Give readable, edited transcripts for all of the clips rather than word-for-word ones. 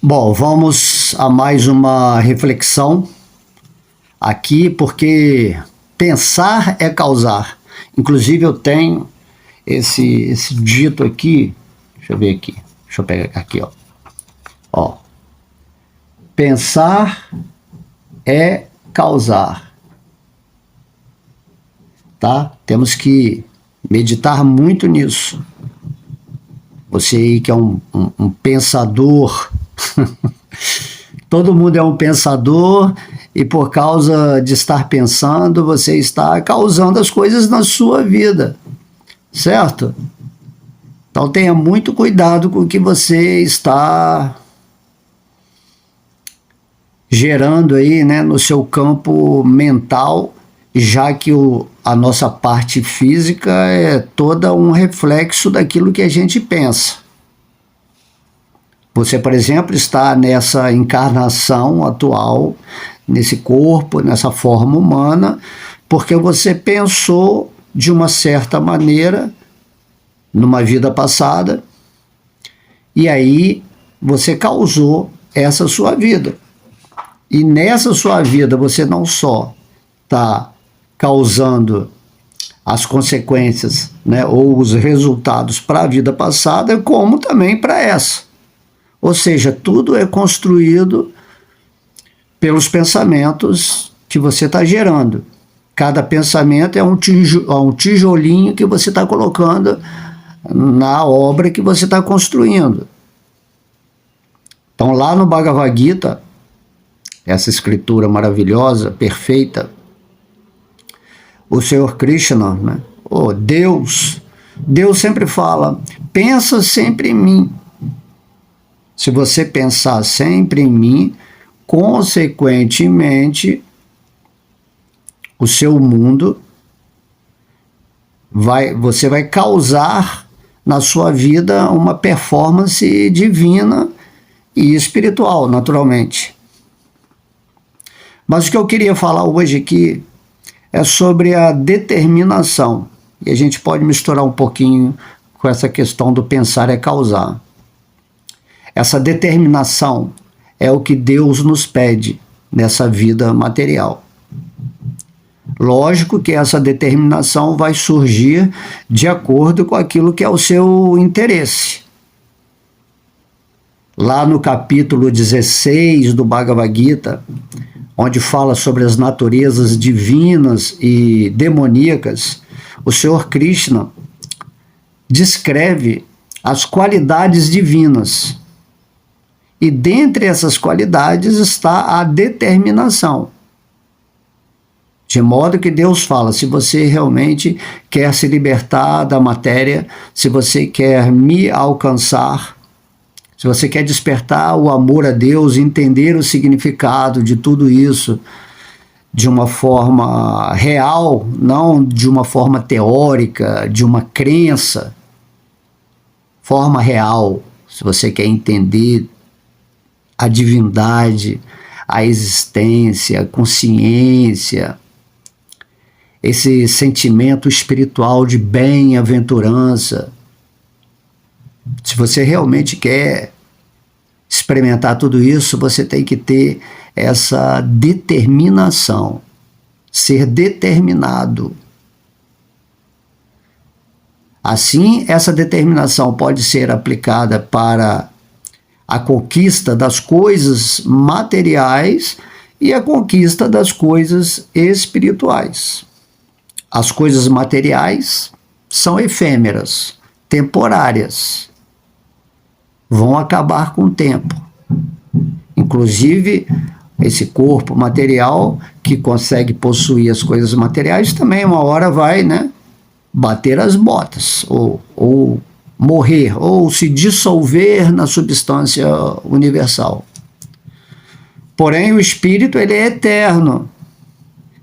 Bom, vamos a mais uma reflexão aqui, porque pensar é causar. Inclusive eu tenho esse dito aqui, deixa eu ver aqui, deixa eu pegar aqui, ó. Pensar é causar, tá? Temos que meditar muito nisso. Você aí que é um pensador, todo mundo é um pensador, e por causa de estar pensando, você está causando as coisas na sua vida, certo? Então tenha muito cuidado com o que você está gerando aí, né, no seu campo mental, já que a nossa parte física é toda um reflexo daquilo que a gente pensa. Você, por exemplo, está nessa encarnação atual, nesse corpo, nessa forma humana, porque você pensou de uma certa maneira numa vida passada, e aí você causou essa sua vida. E nessa sua vida você não só está causando as consequências, né, ou os resultados para a vida passada, como também para essa. Ou seja, tudo é construído pelos pensamentos que você está gerando. Cada pensamento é um tijolinho que você está colocando na obra que você está construindo. Então, lá no Bhagavad Gita, essa escritura maravilhosa, perfeita, o Senhor Krishna, né? Deus sempre fala, pensa sempre em mim. Se você pensar sempre em mim, consequentemente, o seu mundo você vai causar na sua vida uma performance divina e espiritual, naturalmente. Mas o que eu queria falar hoje aqui é sobre a determinação. E a gente pode misturar um pouquinho com essa questão do pensar é causar. Essa determinação é o que Deus nos pede nessa vida material. Lógico que essa determinação vai surgir de acordo com aquilo que é o seu interesse. Lá no capítulo 16 do Bhagavad Gita, onde fala sobre as naturezas divinas e demoníacas, o Senhor Krishna descreve as qualidades divinas. E dentre essas qualidades está a determinação. De modo que Deus fala, se você realmente quer se libertar da matéria, se você quer me alcançar, se você quer despertar o amor a Deus, entender o significado de tudo isso de uma forma real, não de uma forma teórica, de uma crença, forma real, se você quer entender a divindade, a existência, a consciência, esse sentimento espiritual de bem-aventurança. Se você realmente quer experimentar tudo isso, você tem que ter essa determinação, ser determinado. Assim, essa determinação pode ser aplicada para a conquista das coisas materiais e a conquista das coisas espirituais. As coisas materiais são efêmeras, temporárias, vão acabar com o tempo. Inclusive, esse corpo material que consegue possuir as coisas materiais também uma hora vai, né, bater as botas, ou morrer, ou se dissolver na substância universal. Porém, o espírito ele é eterno,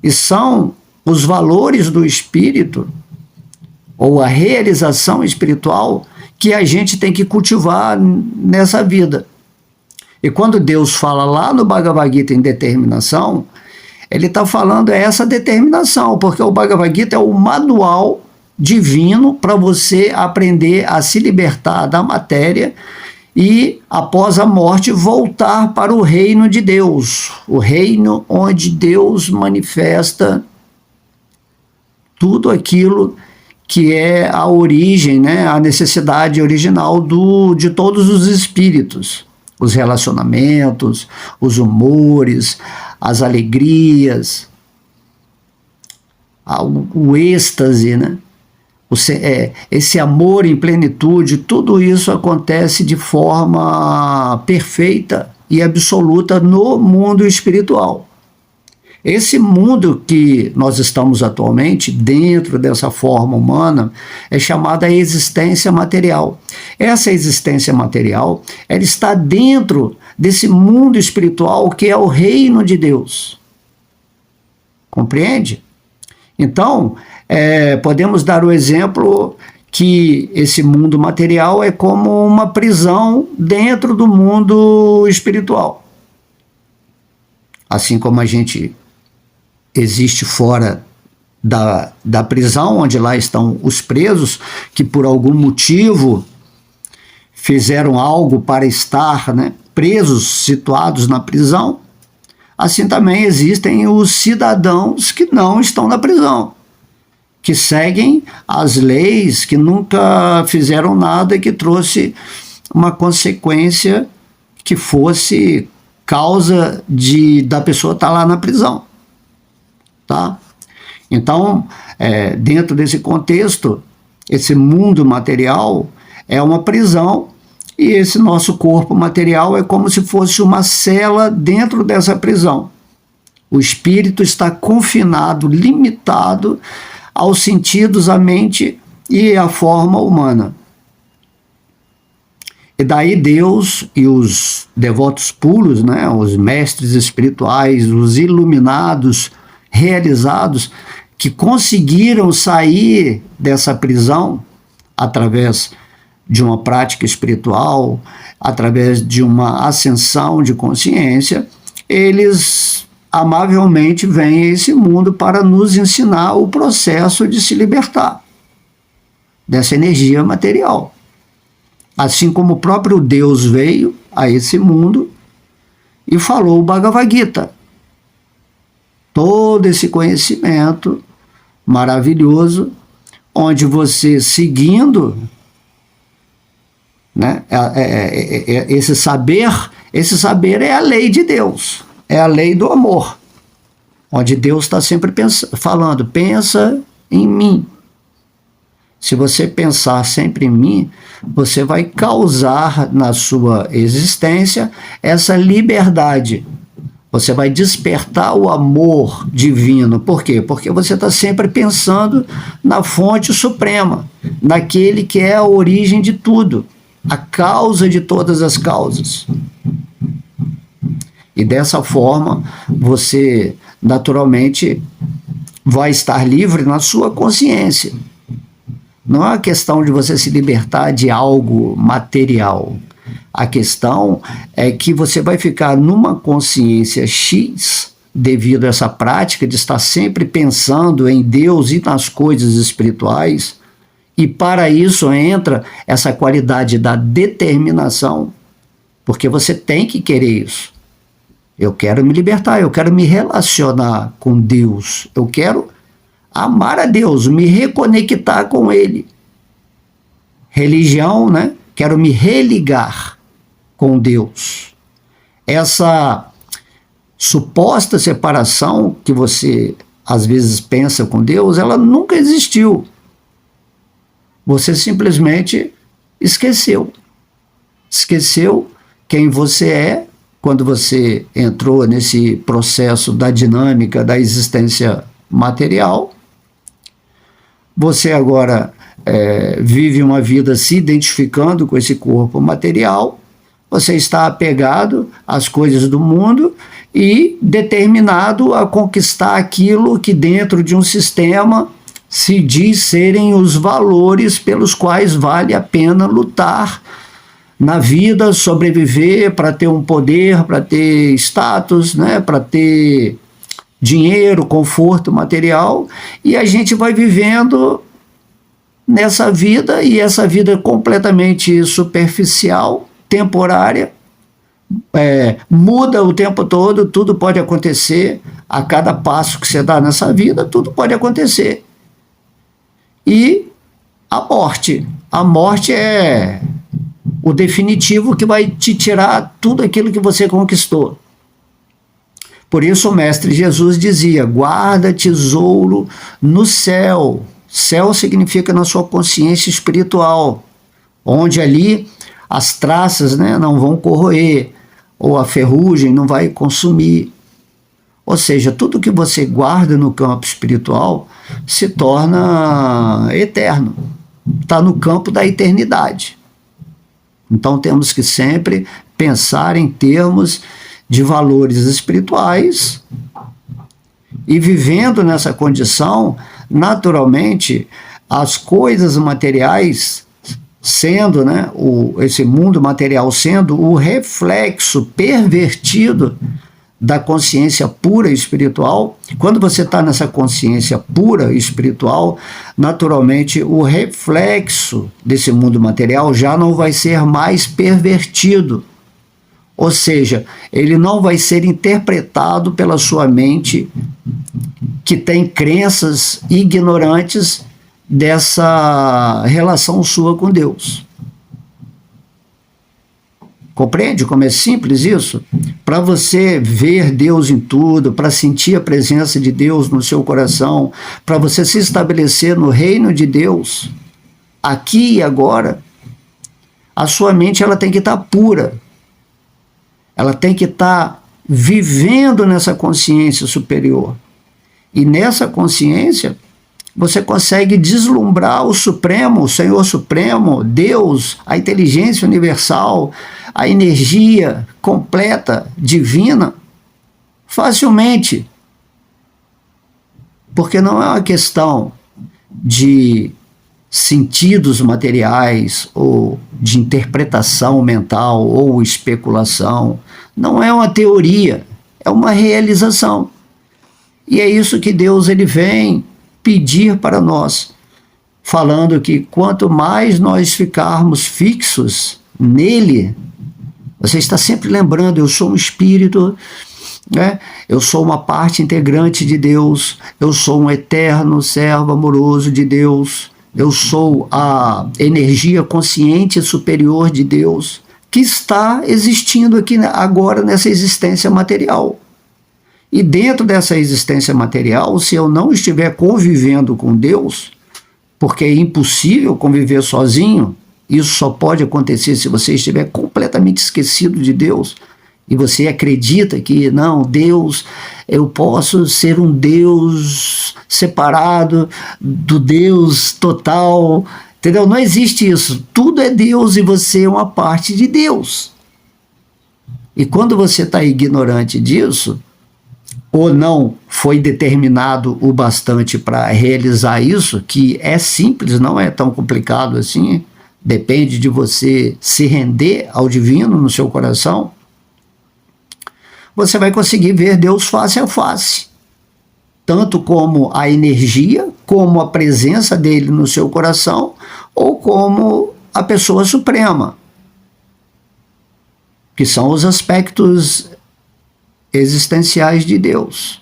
e são os valores do espírito, ou a realização espiritual, que a gente tem que cultivar nessa vida. E quando Deus fala lá no Bhagavad Gita em determinação, ele está falando essa determinação, porque o Bhagavad Gita é o manual divino para você aprender a se libertar da matéria e, após a morte, voltar para o reino de Deus, o reino onde Deus manifesta tudo aquilo que é a origem, né, a necessidade original de todos os espíritos, os relacionamentos, os humores, as alegrias, o êxtase, né? Esse amor em plenitude, tudo isso acontece de forma perfeita e absoluta no mundo espiritual. Esse mundo que nós estamos atualmente, dentro dessa forma humana, é chamada existência material. Essa existência material, ela está dentro desse mundo espiritual que é o reino de Deus. Compreende? Então, podemos dar o exemplo que esse mundo material é como uma prisão dentro do mundo espiritual. Assim como a gente existe fora da prisão, onde lá estão os presos, que por algum motivo fizeram algo para estar, né, presos, situados na prisão, assim também existem os cidadãos que não estão na prisão, que seguem as leis, que nunca fizeram nada e que trouxe uma consequência que fosse causa da pessoa estar lá na prisão. Tá? Então, dentro desse contexto, esse mundo material é uma prisão e esse nosso corpo material é como se fosse uma cela dentro dessa prisão. O espírito está confinado, limitado aos sentidos, à mente e à forma humana. E daí Deus e os devotos puros, né, os mestres espirituais, os iluminados, realizados, que conseguiram sair dessa prisão através de uma prática espiritual, através de uma ascensão de consciência, eles amavelmente vêm a esse mundo para nos ensinar o processo de se libertar dessa energia material. Assim como o próprio Deus veio a esse mundo e falou o Bhagavad Gita. Todo esse conhecimento maravilhoso, onde você seguindo, né, esse saber é a lei de Deus, é a lei do amor, onde Deus está sempre falando, pensa em mim. Se você pensar sempre em mim, você vai causar na sua existência essa liberdade. Você vai despertar o amor divino. Por quê? Porque você está sempre pensando na fonte suprema, naquele que é a origem de tudo, a causa de todas as causas. E dessa forma, você naturalmente vai estar livre na sua consciência. Não é uma questão de você se libertar de algo material. A questão é que você vai ficar numa consciência X devido a essa prática de estar sempre pensando em Deus e nas coisas espirituais, e para isso entra essa qualidade da determinação, porque você tem que querer isso. Eu quero me libertar, eu quero me relacionar com Deus, eu quero amar a Deus, me reconectar com Ele. Religião, né? Quero me religar com Deus. Essa suposta separação que você às vezes pensa com Deus, ela nunca existiu. Você simplesmente esqueceu. Esqueceu quem você é quando você entrou nesse processo da dinâmica da existência material. Você agora vive uma vida se identificando com esse corpo material, você está apegado às coisas do mundo e determinado a conquistar aquilo que dentro de um sistema se diz serem os valores pelos quais vale a pena lutar na vida, sobreviver para ter um poder, para ter status, né, para ter dinheiro, conforto material, e a gente vai vivendo nessa vida, e essa vida completamente superficial, temporária, muda o tempo todo, tudo pode acontecer, a cada passo que você dá nessa vida, tudo pode acontecer. E a morte é o definitivo que vai te tirar tudo aquilo que você conquistou. Por isso o Mestre Jesus dizia, guarda tesouro no céu. Céu significa na sua consciência espiritual, onde ali as traças, né, não vão corroer, ou a ferrugem não vai consumir. Ou seja, tudo que você guarda no campo espiritual se torna eterno, está no campo da eternidade. Então temos que sempre pensar em termos de valores espirituais e vivendo nessa condição, naturalmente, as coisas materiais sendo, né, esse mundo material sendo o reflexo pervertido da consciência pura espiritual. Quando você está nessa consciência pura espiritual, naturalmente o reflexo desse mundo material já não vai ser mais pervertido. Ou seja, ele não vai ser interpretado pela sua mente que tem crenças ignorantes dessa relação sua com Deus. Compreende como é simples isso? Para você ver Deus em tudo, para sentir a presença de Deus no seu coração, para você se estabelecer no reino de Deus, aqui e agora, a sua mente ela tem que estar pura. Ela tem que estar vivendo nessa consciência superior. E nessa consciência, você consegue deslumbrar o Supremo, o Senhor Supremo, Deus, a inteligência universal, a energia completa, divina, facilmente. Porque não é uma questão de sentidos materiais ou de interpretação mental ou especulação. Não é uma teoria, é uma realização. E é isso que Deus ele vem pedir para nós, falando que quanto mais nós ficarmos fixos nele, você está sempre lembrando, eu sou um espírito, né? Eu sou uma parte integrante de Deus, eu sou um eterno servo amoroso de Deus, eu sou a energia consciente superior de Deus, que está existindo aqui agora nessa existência material. E dentro dessa existência material, se eu não estiver convivendo com Deus, porque é impossível conviver sozinho, isso só pode acontecer se você estiver completamente esquecido de Deus, e você acredita que, não, Deus, eu posso ser um Deus separado do Deus total, entendeu? Não existe isso. Tudo é Deus e você é uma parte de Deus. E quando você está ignorante disso, ou não foi determinado o bastante para realizar isso, que é simples, não é tão complicado assim, depende de você se render ao divino no seu coração, você vai conseguir ver Deus face a face, tanto como a energia, como a presença dele no seu coração, ou como a pessoa suprema, que são os aspectos existenciais de Deus.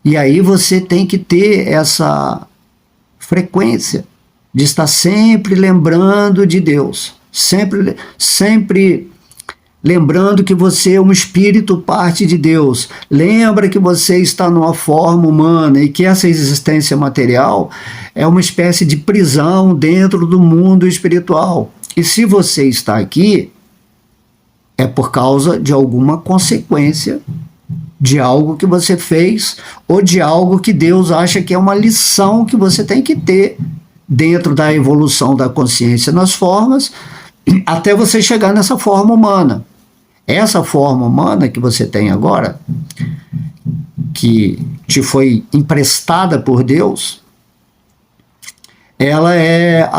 E aí você tem que ter essa frequência de estar sempre lembrando de Deus, sempre lembrando que você é um espírito parte de Deus. Lembra que você está numa forma humana e que essa existência material é uma espécie de prisão dentro do mundo espiritual. E se você está aqui, é por causa de alguma consequência de algo que você fez ou de algo que Deus acha que é uma lição que você tem que ter dentro da evolução da consciência nas formas, até você chegar nessa forma humana. Essa forma humana que você tem agora, que te foi emprestada por Deus, ela é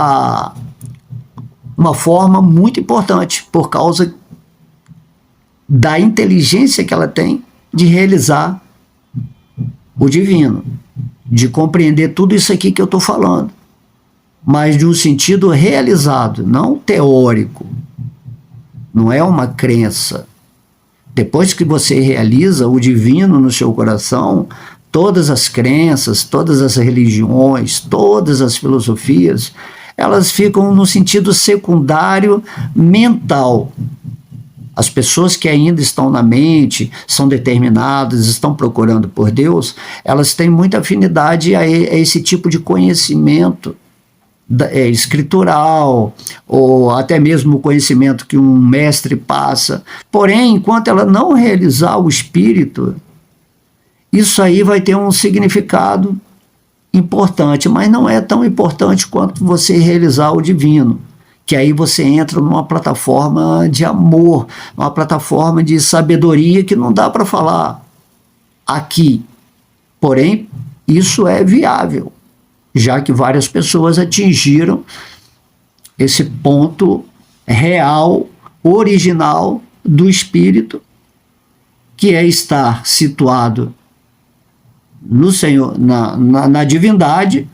uma forma muito importante por causa da inteligência que ela tem de realizar o divino, de compreender tudo isso aqui que eu estou falando. mas de um sentido realizado, não teórico. Não é uma crença. Depois que você realiza o divino no seu coração, todas as crenças, todas as religiões, todas as filosofias, elas ficam no sentido secundário mental. As pessoas que ainda estão na mente, são determinadas, estão procurando por Deus, elas têm muita afinidade a esse tipo de conhecimento escritural, ou até mesmo o conhecimento que um mestre passa. Porém, enquanto ela não realizar o espírito, isso aí vai ter um significado importante, mas não é tão importante quanto você realizar o divino, que aí você entra numa plataforma de amor, uma plataforma de sabedoria que não dá para falar aqui. Porém, isso é viável, já que várias pessoas atingiram esse ponto real, original do espírito, que é estar situado no Senhor, na divindade,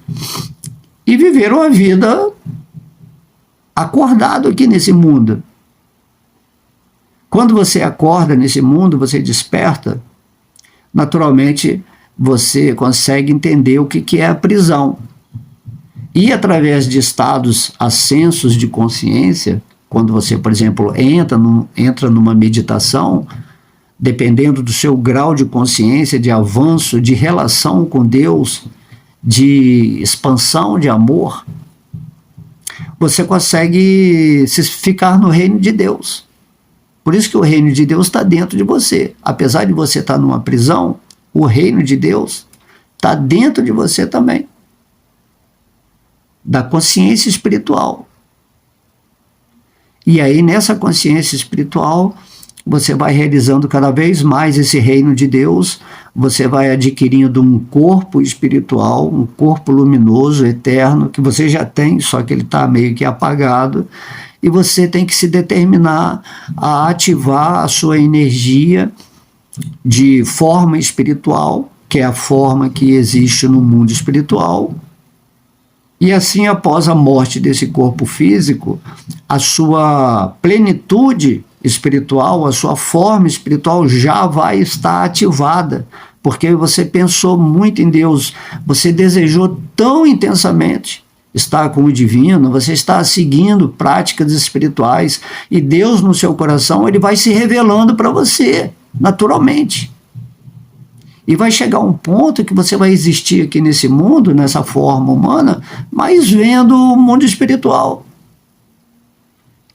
e viver uma vida acordado aqui nesse mundo. Quando você acorda nesse mundo, você desperta, naturalmente você consegue entender o que é a prisão. E através de estados ascensos de consciência, quando você, por exemplo, entra numa meditação, dependendo do seu grau de consciência, de avanço, de relação com Deus, de expansão de amor, você consegue ficar no reino de Deus. Por isso que o reino de Deus está dentro de você. Apesar de você estar numa prisão, o reino de Deus está dentro de você também. Da consciência espiritual. E aí, nessa consciência espiritual, você vai realizando cada vez mais esse reino de Deus, você vai adquirindo um corpo espiritual, um corpo luminoso, eterno, que você já tem, só que ele está meio que apagado, e você tem que se determinar a ativar a sua energia de forma espiritual, que é a forma que existe no mundo espiritual, e assim, após a morte desse corpo físico, a sua plenitude espiritual, a sua forma espiritual já vai estar ativada, porque você pensou muito em Deus, você desejou tão intensamente estar com o divino, você está seguindo práticas espirituais, e Deus no seu coração, ele vai se revelando para você, naturalmente. E vai chegar um ponto que você vai existir aqui nesse mundo, nessa forma humana, mas vendo o mundo espiritual.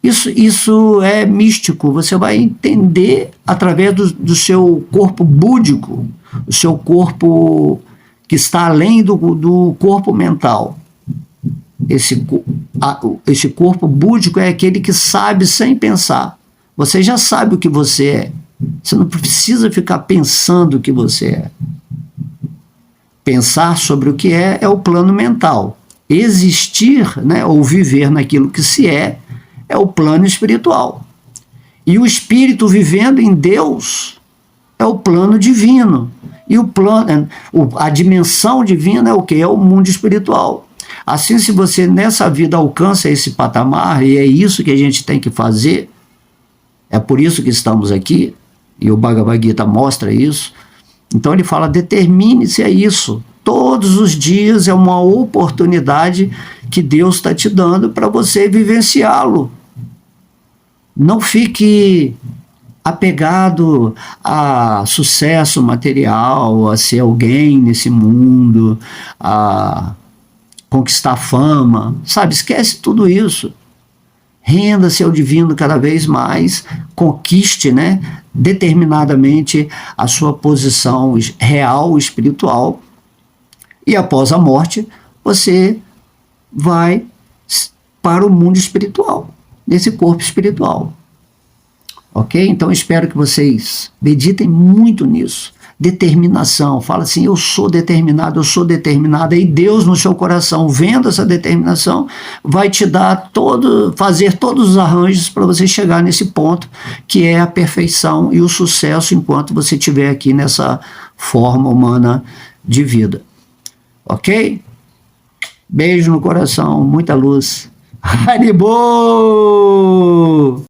Isso é místico, você vai entender através do seu corpo búdico, o seu corpo que está além do corpo mental. Esse corpo búdico é aquele que sabe sem pensar. Você já sabe o que você é. Você não precisa ficar pensando o que você é. Pensar sobre o que é o plano mental. Existir, né, ou viver naquilo que se é o plano espiritual. E o espírito vivendo em Deus é o plano divino. E a dimensão divina é o quê? É o mundo espiritual. Assim, se você nessa vida alcança esse patamar, e é isso que a gente tem que fazer, é por isso que estamos aqui, e o Bhagavad Gita mostra isso. Então ele fala, determine-se a isso. Todos os dias é uma oportunidade que Deus está te dando para você vivenciá-lo. Não fique apegado a sucesso material, a ser alguém nesse mundo, a conquistar fama, sabe? Esquece tudo isso. Renda-se ao divino cada vez mais, conquiste, né, determinadamente a sua posição real, espiritual, e após a morte, você vai para o mundo espiritual, nesse corpo espiritual. Ok? Então, espero que vocês meditem muito nisso. Determinação, fala assim, eu sou determinado, eu sou determinada, e Deus no seu coração, vendo essa determinação, vai te dar fazer todos os arranjos para você chegar nesse ponto, que é a perfeição e o sucesso enquanto você estiver aqui nessa forma humana de vida. Ok? Beijo no coração, muita luz. Haribo!